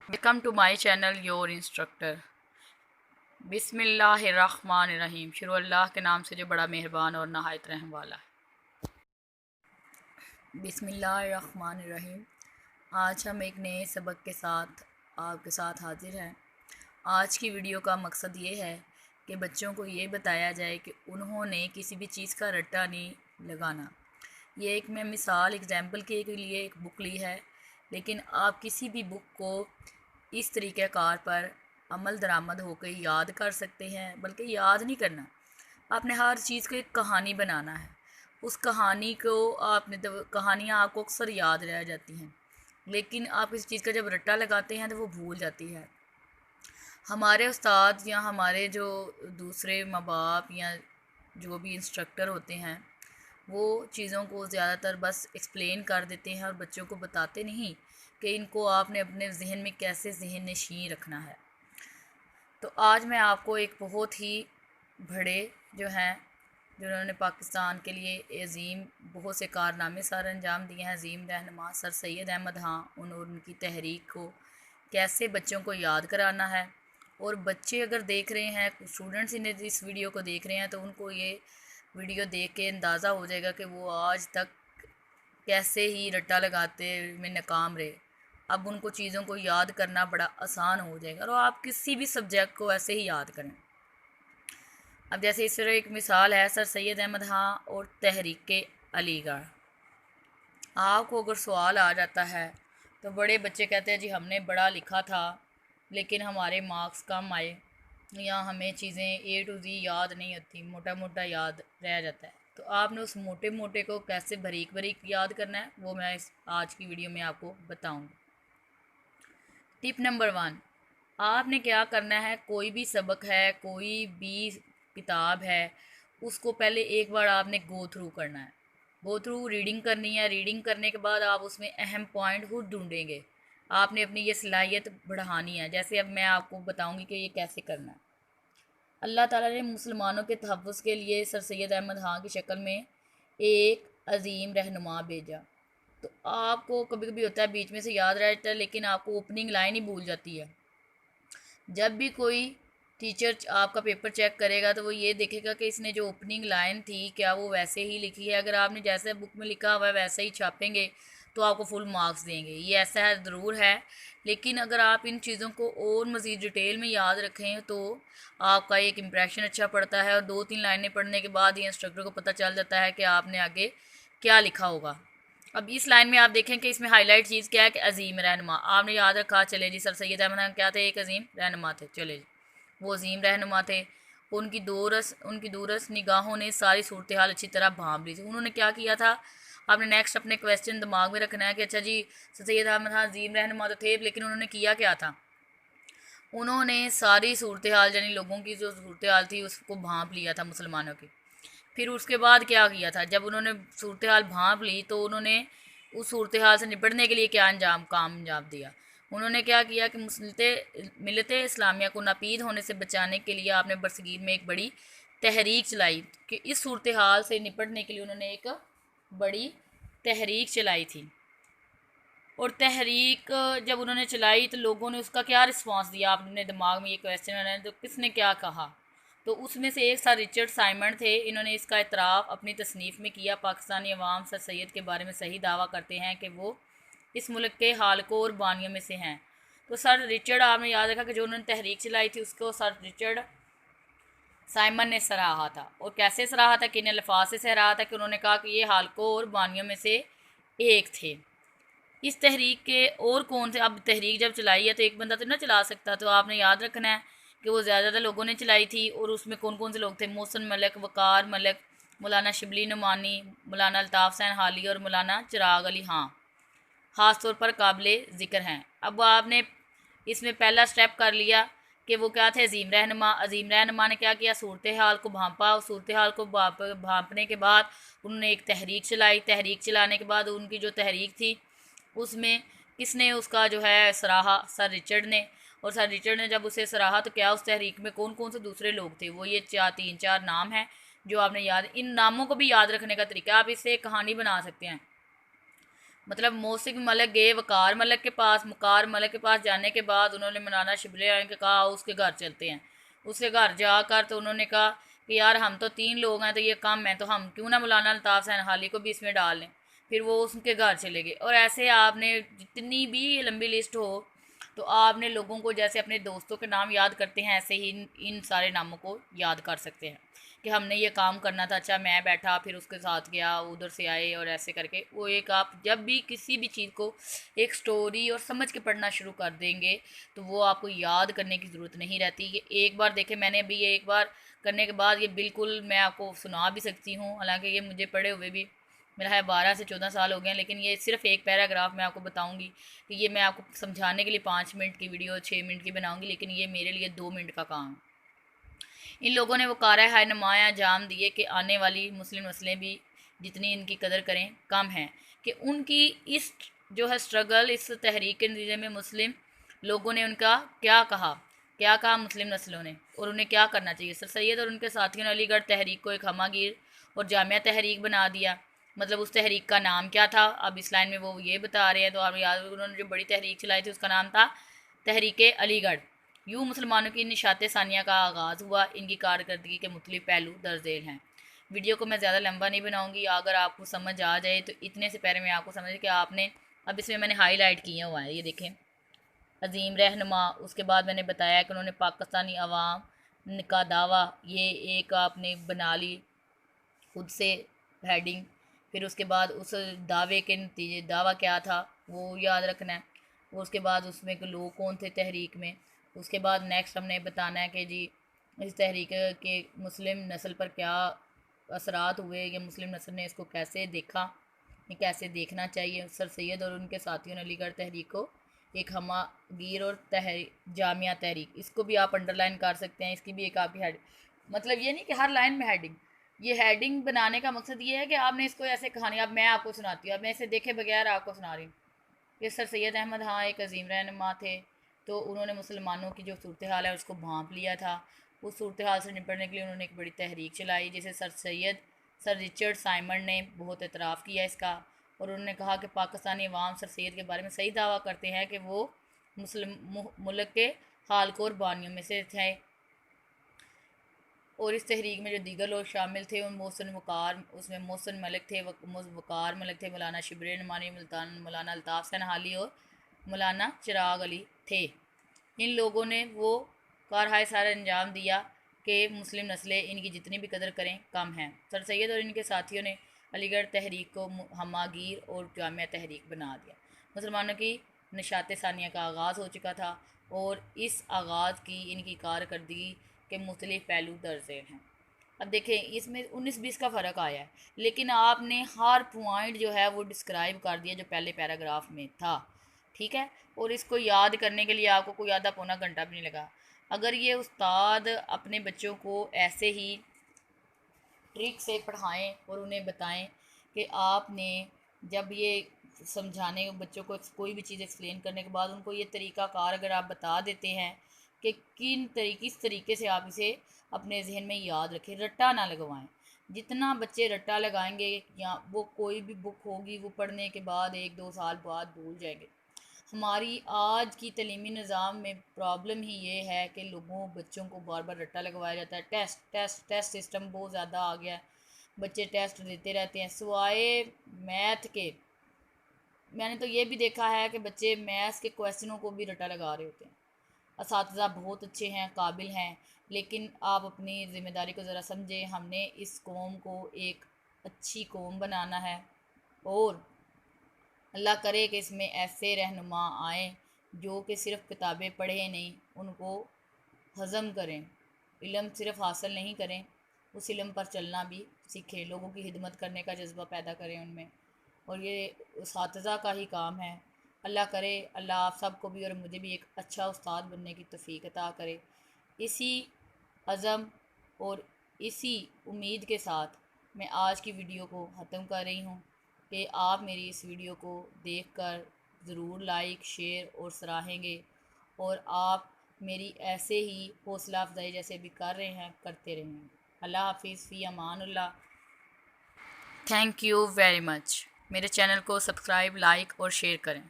Welcome to my channel your instructor. बिस्मिल्लाहिर्रहमानिर्रहीम। शुरू अल्लाह के नाम से जो बड़ा मेहरबान और नहायत रहम वाला है। बिस्मिल्लाहिर्रहमानिर्रहीम। आज हम एक नए सबक के साथ आपके साथ हाजिर हैं। आज की वीडियो का मकसद ये है कि बच्चों को ये बताया जाए कि उन्होंने किसी भी चीज़ का रट्टा नहीं लगाना। ये एक मैं मिसाल एग्ज़ाम्पल के लिए एक बुक ली है, लेकिन आप किसी भी बुक को इस तरीक़ेकार पर अमल दरामद होकर याद कर सकते हैं, बल्कि याद नहीं करना, आपने हर चीज़ को एक कहानी बनाना है। उस कहानी को आपने कहानियाँ आपको अक्सर याद रह जाती हैं, लेकिन आप इस चीज़ का जब रट्टा लगाते हैं तो वो भूल जाती है। हमारे उस्ताद या हमारे जो दूसरे माँ बाप या जो भी इंस्ट्रक्टर होते हैं, वो चीज़ों को ज़्यादातर बस एक्सप्लेन कर देते हैं और बच्चों को बताते नहीं कि इनको आपने अपने ज़हन में कैसे ज़हन नशीं रखना है। तो आज मैं आपको एक बहुत ही बड़े जो हैं, जिन्होंने पाकिस्तान के लिए अज़ीम बहुत से कारनामे सर अंजाम दिए हैं, अज़ीम रहनुमा सर सैयद अहमद ख़ान, उनकी तहरीक को कैसे बच्चों को याद कराना है। और बच्चे अगर देख रहे हैं, स्टूडेंट्स इन इस वीडियो को देख रहे हैं, तो उनको ये वीडियो देख के अंदाज़ा हो जाएगा कि वो आज तक कैसे ही रट्टा लगाते में नाकाम रहे। अब उनको चीज़ों को याद करना बड़ा आसान हो जाएगा और आप किसी भी सब्जेक्ट को ऐसे ही याद करें। अब जैसे इस तरह एक मिसाल है सर सैयद अहमद ख़ान और तहरीक अलीगढ़। आपको अगर सवाल आ जाता है तो बड़े बच्चे कहते हैं जी हमने बड़ा लिखा था लेकिन हमारे मार्क्स कम आए, या हमें चीज़ें A to Z याद नहीं होती, मोटा मोटा याद रह जाता है। तो आपने उस मोटे मोटे को कैसे बारीक बारीक याद करना है, वो मैं इस आज की वीडियो में आपको बताऊंगी। टिप नंबर 1, आपने क्या करना है, कोई भी सबक है, कोई भी किताब है, उसको पहले एक बार आपने गो थ्रू करना है। गो थ्रू रीडिंग करनी है। रीडिंग करने के बाद आप उसमें अहम पॉइंट खुद ढूंढेंगे। आपने अपनी ये सलाहियत बढ़ानी है। जैसे अब मैं आपको बताऊंगी कि ये कैसे करना है। अल्लाह ताला ने मुसलमानों के तहफ़्फ़ुज़ के लिए सर सैयद अहमद ख़ान की शक्ल में एक अजीम रहनुमा भेजा। तो आपको कभी कभी होता है बीच में से याद रह जाता है, लेकिन आपको ओपनिंग लाइन ही भूल जाती है। जब भी कोई टीचर आपका पेपर चेक करेगा तो वो ये देखेगा कि इसने जो ओपनिंग लाइन थी क्या वो वैसे ही लिखी है। अगर आपने जैसे बुक में लिखा हुआ है वैसे ही छापेंगे तो आपको फुल मार्क्स देंगे। ये ऐसा है ज़रूर है, लेकिन अगर आप इन चीज़ों को और मज़ीद डिटेल में याद रखें तो आपका एक इम्प्रेशन अच्छा पड़ता है और 2-3 लाइनें पढ़ने के बाद ही इंस्ट्रक्टर को पता चल जाता है कि आपने आगे क्या लिखा होगा। अब इस लाइन में आप देखें कि इसमें हाईलाइट चीज़ क्या है कि अजीम रहनुमा। आपने याद रखा, चले जी सर सैयद अहमद ख़ान क्या थे, एक अजीम रहनुमा थे। चले जी, वो अजीम रहनुमा थे। उनकी दूरस निगाहों ने सारी सूरत हाल अच्छी तरह भांप ली थी। उन्होंने क्या किया था, आपने नेक्स्ट अपने क्वेश्चन दिमाग में रखना है कि अच्छा जी सर सैयद अहमद ख़ान अजीम रहनुमा तो थे, लेकिन उन्होंने किया क्या था। उन्होंने सारी सूरत हाल यानी लोगों की जो सूरत हाल थी उसको भांप लिया था मुसलमानों की। फिर उसके बाद क्या किया था, जब उन्होंने सूरत हाल भांप ली तो उन्होंने उस सूरत हाल से निपटने के लिए क्या काम अंजाम दिया। उन्होंने क्या किया कि मिलत इस्लामिया को नापीद होने से बचाने के लिए आपने बरसगीर में एक बड़ी तहरीक चलाई कि इस सूरत हाल से निपटने के लिए उन्होंने एक बड़ी तहरीक चलाई थी। और तहरीक जब उन्होंने चलाई तो लोगों ने उसका क्या रिस्पांस दिया। आपने दिमाग में ये क्वेश्चन बनाया तो किसने क्या कहा। तो उसमें से एक सर रिचर्ड साइमंड थे। इन्होंने इसका इतराफ़ अपनी तसनीफ़ में किया। पाकिस्तानी अवाम सर सैयद के बारे में सही दावा करते हैं कि वो इस मुल्क के हालकों और बानियों में से हैं। तो सर रिचर्ड, आपने याद रखा कि जो उन्होंने तहरीक चलाई थी उसको सर रिचर्ड साइमन ने सराहा था। और कैसे सराहा था, किन अल्फाज से सराहा था कि उन्होंने कहा कि ये हालकों और बानियों में से एक थे। इस तहरीक के और कौन से, अब तहरीक जब चलाई है तो एक बंदा तो ना चला सकता, तो आपने याद रखना है कि वो ज़्यादातर लोगों ने चलाई थी। और उसमें कौन कौन से लोग थे, मोहसिन मलिक, वक़ार मलिक, मौलाना शिबली नुमानी, मौलाना अल्ताफ़ हुसैन हाली और मौलाना चिराग अली ख़ान ख़ास तौर पर काबिल ज़िक्र हैं। अब आपने इसमें पहला स्टेप कर लिया कि वो क्या थे, अजीम रहनुमा। अजीम रहनुमा ने क्या किया, सूरत हाल को भांपा। सूरत हाल को भांपने के बाद उन्होंने एक तहरीक चलाई। तहरीक चलाने के बाद उनकी जो तहरीक थी उसमें किसने उसका जो है सराहा, सर रिचर्ड ने। और सर रिचर्ड ने जब उसे सराहा तो क्या उस तहरीक में कौन कौन से दूसरे लोग थे, वो ये 3-4 नाम हैं जो आपने याद, इन नामों को भी याद रखने का तरीका, आप इससे एक कहानी बना सकते हैं। मतलब मोहसिन मलिक गए वकार मलिक के पास। वकार मलिक के पास जाने के बाद उन्होंने मौलाना शिबली के कहा उसके घर चलते हैं। उसके घर जाकर तो उन्होंने कहा कि यार हम तो 3 लोग हैं तो ये कम है, तो हम क्यों ना मौलाना अल्ताफ़ सैन हाली को भी इसमें डाल लें। फिर वो उसके घर चले गए। और ऐसे आपने जितनी भी लंबी लिस्ट हो तो आपने लोगों को जैसे अपने दोस्तों के नाम याद करते हैं ऐसे ही इन सारे नामों को याद कर सकते हैं कि हमने ये काम करना था, अच्छा मैं बैठा फिर उसके साथ गया, उधर से आए, और ऐसे करके वो एक आप जब भी किसी भी चीज़ को एक स्टोरी और समझ के पढ़ना शुरू कर देंगे तो वो आपको याद करने की ज़रूरत नहीं रहती। ये एक बार देखे मैंने अभी, ये एक बार करने के बाद ये बिल्कुल मैं आपको सुना भी सकती हूँ, हालांकि ये मुझे पढ़े हुए भी मेरा है 12 से 14 साल हो गए हैं, लेकिन ये सिर्फ एक पैराग्राफ मैं आपको बताऊंगी कि ये मैं आपको समझाने के लिए 5 मिनट की वीडियो 6 मिनट की बनाऊंगी, लेकिन ये मेरे लिए 2 मिनट का काम। इन लोगों ने वो कारा है नुमाया जाम दिए कि आने वाली मुस्लिम नस्लें भी जितनी इनकी कदर करें कम है, कि उनकी इस जो है स्ट्रगल, इस तहरीक के नतीजे में मुस्लिम लोगों ने उनका क्या कहा मुस्लिम नस्लों ने, और उन्हें क्या करना चाहिए। सर सैयद और उनके साथियों ने अलीगढ़ तहरीक को एक हमागीर और जामिया तहरीक बना दिया। मतलब उस तहरीक का नाम क्या था, अब इस लाइन में वो ये बता रहे हैं, तो आप याद, उन्होंने जो बड़ी तहरीक चलाई थी उसका नाम था तहरीक अलीगढ़। यूँ मुसलमानों की निशात सानिया का आगाज़ हुआ। इनकी कारकर्दगी के मुख्तलिफ पहलू दर्ज झेल हैं। वीडियो को मैं ज़्यादा लंबा नहीं बनाऊंगी, अगर आपको समझ आ जाए तो इतने से पहले मैं आपको समझ कि आपने, अब इसमें मैंने हाईलाइट किया हुआ है, ये देखें, अजीम रहनुमा। उसके बाद मैंने बताया कि उन्होंने पाकिस्तानी अवाम का दावा, ये एक आपने बना ली खुद से हेडिंग। फिर उसके बाद उस दावे के नतीजे, दावा क्या था वो याद रखना है। उसके बाद उसमें के लोग कौन थे तहरीक में। उसके बाद नेक्स्ट हमने बताना है कि जी इस तहरीक के मुस्लिम नस्ल पर क्या असरात हुए, या मुस्लिम नस्ल ने इसको कैसे देखा, ये कैसे देखना चाहिए। सर सैयद और उनके साथियों ने अलीगढ़ तहरीक को एक हमागीर और जामिया तहरीक, इसको भी आप अंडरलाइन कर सकते हैं, इसकी भी एक आपकी हेड, मतलब ये नहीं कि हर लाइन में हेडिंग, ये हेडिंग बनाने का मकसद ये है कि आपने इसको ऐसे कहानी, अब मैं आपको सुनाती हूँ, अब मैं इसे देखे बगैर आपको सुना रही हूँ। ये सर सैयद अहमद हाँ एक अजीम रहनुमा थे, तो उन्होंने मुसलमानों की जो सूरत हाल है उसको भांप लिया था। उस सूरत हाल से निपटने के लिए उन्होंने एक बड़ी तहरीक चलाई, जिसे सर रिचर्ड साइमन ने बहुत एतराफ़ किया इसका। और उन्होंने कहा कि पाकिस्तानी अवाम सर सैयद के बारे में सही दावा करते हैं कि वो मुस्लिम मुल्क के हालकोर बानियों में से थे। और इस तहरीक में जो दीगर लोग शामिल थे उन उसमें मोहसिन मलिक थे, वकार मलिक थे, मौलाना शिबली नुमानी, मौलाना अल्ताफ़ सैन हाली और मौलाना चिराग अली थे। इन लोगों ने वो कारहाय सारा अंजाम दिया कि मुस्लिम नस्लें इनकी जितनी भी कदर करें कम हैं। सर सैयद और इनके साथियों ने अलीगढ़ तहरीक को हमागीर और जामिया तहरीक बना दिया। मुसलमानों की निशात सानिया का आगाज़ हो चुका था और इस आगाज़ की इनकी कारकर्दगी के मुख्तलिफ पहलू दर्ज हैं। अब देखें इसमें 19-20 का फ़र्क आया है, लेकिन आपने हर पॉइंट जो है वो डिस्क्राइब कर दिया जो पहले पैराग्राफ में था, ठीक है। और इसको याद करने के लिए आपको कोई आधा पौना घंटा भी नहीं लगा। अगर ये उस्ताद अपने बच्चों को ऐसे ही ट्रिक से पढ़ाएं और उन्हें बताएं कि आपने जब ये समझाने बच्चों को कोई भी चीज़ एक्सप्लेन करने के बाद उनको ये तरीक़ाकार अगर आप बता देते हैं कि किस तरीके से आप इसे अपने जहन में याद रखें, रट्टा ना लगवाएं। जितना बच्चे रट्टा लगाएंगे या वो कोई भी बुक होगी वो पढ़ने के बाद 1-2 साल बाद भूल जाएंगे। हमारी आज की तलीमी निज़ाम में प्रॉब्लम ही ये है कि बच्चों को बार बार रट्टा लगवाया जाता है। टेस्ट सिस्टम बहुत ज़्यादा आ गया है, बच्चे टेस्ट देते रहते हैं सिवाय मैथ के। मैंने तो ये भी देखा है कि बच्चे मैथ्स के क्वेश्चनों को भी रट्टा लगा रहे होते हैं। असातिज़ा बहुत अच्छे हैं, काबिल हैं, लेकिन आप अपनी ज़िम्मेदारी को ज़रा समझें। हमने इस कौम को एक अच्छी कौम बनाना है और अल्लाह करे कि इसमें ऐसे रहनुमा आएँ जो कि सिर्फ़ किताबें पढ़ें नहीं, उनको हज़म करें, इल्म सिर्फ़ हासिल नहीं करें, उस इल्म पर चलना भी सीखें, लोगों की खिदमत करने का जज्बा पैदा करें उनमें, और ये उस्ताज़ा का ही काम है। अल्लाह करे अल्लाह आप सबको भी और मुझे भी एक अच्छा उस्ताद बनने की तौफ़ीक अता करे। इसी अज़म और इसी उम्मीद के साथ मैं आज की वीडियो को ख़त्म कर रही हूँ कि आप मेरी इस वीडियो को देखकर ज़रूर लाइक, शेयर और सराहेंगे, और आप मेरी ऐसे ही हौसला अफजाई जैसे भी कर रहे हैं करते रहेंगे। अल्लाह हाफिज़, फ़ी अमानुल्लाह। Thank you very much. मेरे चैनल को सब्सक्राइब, लाइक और शेयर करें।